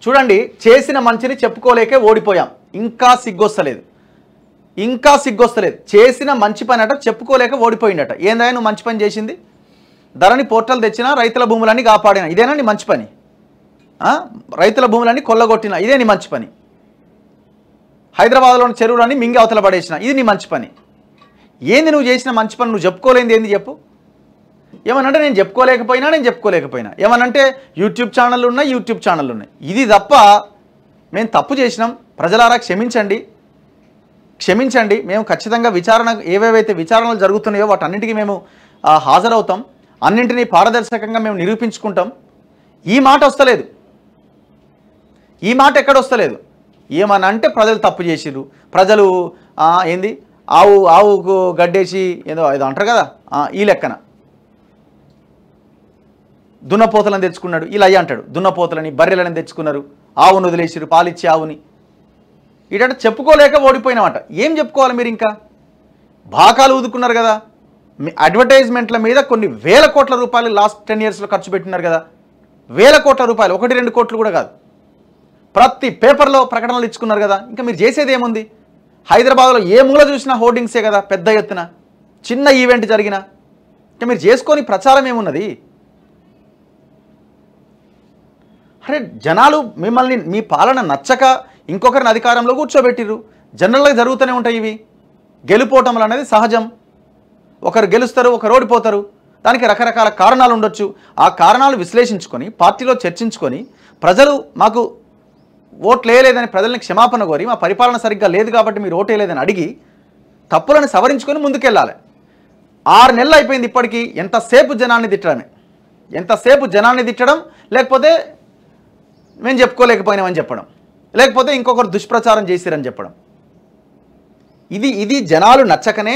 చూడండి, చేసిన మంచిని చెప్పుకోలేకే ఓడిపోయాం. ఇంకా సిగ్గొస్తలేదు. చేసిన మంచి పని అట చెప్పుకోలేక ఓడిపోయిందట. ఏందా నువ్వు మంచి పని చేసింది? ధరణి పోర్టల్ తెచ్చినా, రైతుల భూములన్నీ కాపాడినా, ఇదేనా నీ మంచి పని? రైతుల భూములన్నీ కొల్లగొట్టినా, ఇదే నీ మంచి పని? హైదరాబాద్లోని చెరువులన్నీ మింగి అవతల పడేసిన, ఇది నీ మంచి పని? ఏంది నువ్వు చేసిన మంచి పని? నువ్వు చెప్పుకోలేంది ఏంది చెప్పు? ఏమనంటే నేను చెప్పుకోలేకపోయినా, ఏమనంటే యూట్యూబ్ ఛానళ్ళు ఉన్నాయి. ఇది తప్ప మేము తప్పు చేసినాం, ప్రజలారా క్షమించండి. మేము ఖచ్చితంగా ఏవేవైతే విచారణలు జరుగుతున్నాయో వాటన్నింటికి మేము హాజరవుతాం, అన్నింటినీ పారదర్శకంగా మేము నిరూపించుకుంటాం. ఈ మాట వస్తలేదు, ఈ మాట ఎక్కడ వస్తలేదు. ఏమనంటే ప్రజలు తప్పు చేసిర్రు, ప్రజలు ఏంది ఆవుకు గడ్డేసి ఏదో అంటారు కదా, ఈ లెక్కన దున్నపోతలను తెచ్చుకున్నాడు, ఇలా అయ్యి అంటాడు. దున్నపోతలని బర్రెలను తెచ్చుకున్నారు, ఆవును వదిలేసిరు, పాలిచ్చి ఆవుని. ఇట చెప్పుకోలేక ఓడిపోయినామట. ఏం చెప్పుకోవాలి మీరు? ఇంకా బాకాలు ఊదుకున్నారు కదా, మీ అడ్వర్టైజ్మెంట్ల మీద కొన్ని వేల కోట్ల రూపాయలు లాస్ట్ 10 yearsలో ఖర్చు పెట్టినారు కదా. వేల కోట్ల రూపాయలు, 1-2 కోట్లు కూడా కాదు. ప్రతి పేపర్లో ప్రకటనలు ఇచ్చుకున్నారు కదా. ఇంకా మీరు చేసేది ఏముంది? హైదరాబాద్లో ఏ మూల చూసినా హోర్డింగ్సే కదా, పెద్ద ఎత్తున. చిన్న ఈవెంట్ జరిగినా ఇంకా మీరు చేసుకొని ప్రచారం ఏమున్నది? అరే జనాలు మిమ్మల్ని, మీ పాలన నచ్చక ఇంకొకరిని అధికారంలో కూర్చోబెట్టిర్రు. జనరల్గా జరుగుతూనే ఉంటాయి ఇవి. గెలుపోవటంలు అనేది సహజం. ఒకరు గెలుస్తారు, ఒకరు ఓడిపోతారు. దానికి రకరకాల కారణాలు ఉండొచ్చు. ఆ కారణాలు విశ్లేషించుకొని, పార్టీలో చర్చించుకొని, ప్రజలు మాకు ఓట్లు వేయలేదని ప్రజల్ని క్షమాపణ కోరి, మా పరిపాలన సరిగ్గా లేదు కాబట్టి మీరు ఓటు వేయలేదని అడిగి తప్పులను సవరించుకొని ముందుకెళ్ళాలి. 6 నెలలు అయిపోయింది ఇప్పటికీ. ఎంతసేపు జనాన్ని తిట్టడం, లేకపోతే మేము చెప్పుకోలేకపోయినామని చెప్పడం, లేకపోతే ఇంకొకరు దుష్ప్రచారం చేసిరని చెప్పడం. ఇది జనాలు నచ్చకనే,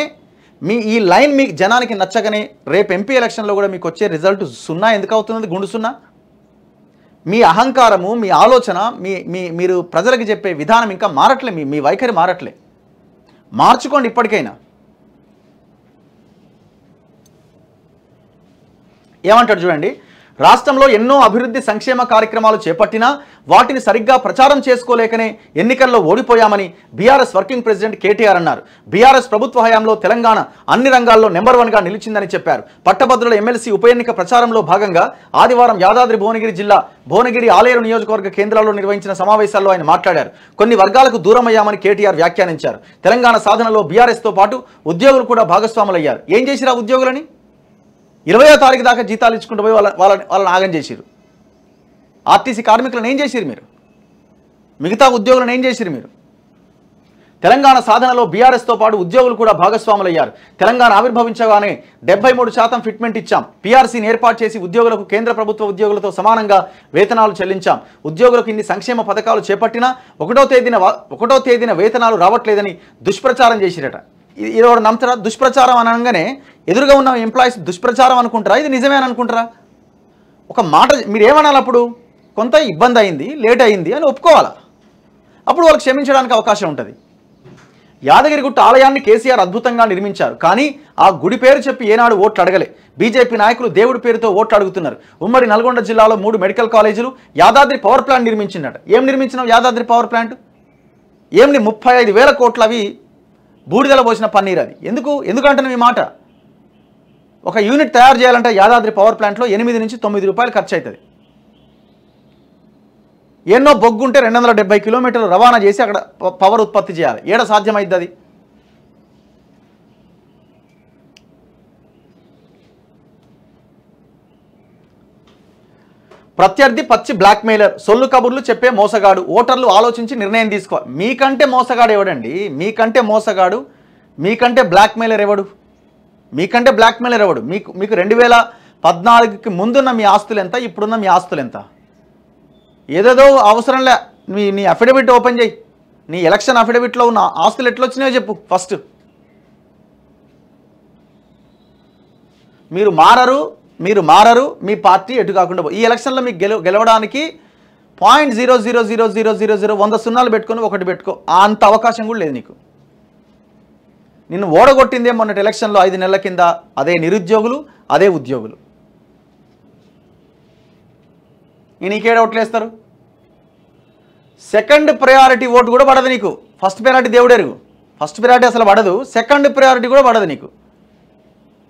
ఈ లైన్ మీ జనానికి నచ్చకనే రేపు ఎంపీ ఎలక్షన్లో కూడా మీకు వచ్చే రిజల్ట్ 0 ఎందుకు అవుతున్నది? గుండు 0. మీ అహంకారము, మీ ఆలోచన, మీరు ప్రజలకు చెప్పే విధానం ఇంకా మారట్లే. మీ వైఖరి మారట్లే. మార్చుకోండి ఇప్పటికైనా. ఏమంటాడు చూడండి, రాష్ట్రంలో ఎన్నో అభివృద్ధి సంక్షేమ కార్యక్రమాలు చేపట్టినా వాటిని సరిగ్గా ప్రచారం చేసుకోలేకనే ఎన్నికల్లో ఓడిపోయామని బీఆర్ఎస్ వర్కింగ్ ప్రెసిడెంట్ కేటీఆర్ అన్నారు. బీఆర్ఎస్ ప్రభుత్వ హయాంలో తెలంగాణ అన్ని రంగాల్లో నెంబర్ 1గా నిలిచిందని చెప్పారు. పట్టభద్రుల ఎమ్మెల్సీ ఉప ఎన్నిక ప్రచారంలో భాగంగా ఆదివారం యాదాద్రి భువనగిరి జిల్లా భువనగిరి ఆలేరు నియోజకవర్గ కేంద్రాల్లో నిర్వహించిన సమావేశాల్లో ఆయన మాట్లాడారు. కొన్ని వర్గాలకు దూరమయ్యామని కేటీఆర్ వ్యాఖ్యానించారు. తెలంగాణ సాధనలో బీఆర్ఎస్తో పాటు ఉద్యోగులు కూడా భాగస్వాములయ్యారు. ఏం చేసిరా ఉద్యోగులని? 20వ తారీఖు దాకా జీతాలు ఇచ్చుకుంటూ పోయి వాళ్ళని ఆగం చేసిరు. ఆర్టీసీ కార్మికులను ఏం చేసిరు మీరు? మిగతా ఉద్యోగులను ఏం చేసిరు మీరు? తెలంగాణ సాధనలో బీఆర్ఎస్తో పాటు ఉద్యోగులు కూడా భాగస్వాములయ్యారు. తెలంగాణ ఆవిర్భవించగానే 73% ఫిట్మెంట్ ఇచ్చాం. పీఆర్సీని ఏర్పాటు చేసి ఉద్యోగులకు కేంద్ర ప్రభుత్వ ఉద్యోగులతో సమానంగా వేతనాలు చెల్లించాం. ఉద్యోగులకు ఇన్ని సంక్షేమ పథకాలు చేపట్టినా 1వ తేదీన వేతనాలు రావట్లేదని దుష్ప్రచారం చేసిరట. ఇది ఒకటి నమ్ముతారా? దుష్ప్రచారం అనగానే ఎదురుగా ఉన్న ఎంప్లాయీస్ దుష్ప్రచారం అనుకుంటారా? ఇది నిజమే అని అనుకుంటారా? ఒక మాట మీరు ఏమనాలి? అప్పుడు కొంత ఇబ్బంది అయింది, లేట్ అయింది అని ఒప్పుకోవాలా? అప్పుడు వాళ్ళకి క్షమించడానికి అవకాశం ఉంటుంది. యాదగిరిగుట్ట ఆలయాన్ని కేసీఆర్ అద్భుతంగా నిర్మించారు. కానీ ఆ గుడి పేరు చెప్పి ఏనాడు ఓట్లు అడగలే. బీజేపీ నాయకులు దేవుడి పేరుతో ఓట్లు అడుగుతున్నారు. ఉమ్మడి నల్గొండ జిల్లాలో 3 మెడికల్ కాలేజీలు, యాదాద్రి పవర్ ప్లాంట్ నిర్మించిందట. ఏం నిర్మించినావు యాదాద్రి పవర్ ప్లాంట్? ఏం 35,000 కోట్లు అవి బూడిదల పోసిన పన్నీర్. అది ఎందుకంటున్నావు ఈ మాట? ఒక యూనిట్ తయారు చేయాలంటే యాదాద్రి పవర్ ప్లాంట్లో 8 నుంచి 9 రూపాయలు ఖర్చు అవుతుంది. ఎన్నో బొగ్గుంటే 270 కిలోమీటర్లు రవాణా చేసి అక్కడ పవర్ ఉత్పత్తి చేయాలి. ఏడ సాధ్యమైద్ది అది? ప్రత్యర్థి పచ్చి బ్లాక్మెయిలర్, సొల్లు కబుర్లు చెప్పే మోసగాడు. ఓటర్లు ఆలోచించి నిర్ణయం తీసుకోవాలి. మీకంటే మోసగాడు ఎవడండి? మీకంటే మోసగాడు, మీకంటే బ్లాక్మెయిలర్ ఎవడు? మీకు 2014కి ముందున్న మీ ఆస్తులు ఎంత, ఇప్పుడున్న మీ ఆస్తులు ఎంత? ఏదేదో అవసరంలే. నీ అఫిడవిట్ ఓపెన్ చేయి. నీ ఎలక్షన్ అఫిడవిట్లో ఉన్న ఆస్తులు ఎట్లా వచ్చినాయో చెప్పు ఫస్ట్. మీరు మారరు, మీ పార్టీ ఎటు కాకుండా ఈ ఎలక్షన్లో మీకు గెలవడానికి 0.000000 100 సున్నాలు పెట్టుకొని ఒకటి పెట్టుకో. అంత అవకాశం కూడా లేదు నీకు. నిన్ను ఓడగొట్టిందే మొన్నటి ఎలక్షన్లో 5 నెలల కింద అదే నిరుద్యోగులు, అదే ఉద్యోగులు. నీకేడ ఓట్లేస్తారు? సెకండ్ ప్రయారిటీ ఓటు కూడా పడదు నీకు. ఫస్ట్ ప్రయారిటీ దేవుడెరుగు. ఫస్ట్ ప్రయారిటీ అసలు పడదు, సెకండ్ ప్రయారిటీ కూడా పడదు నీకు.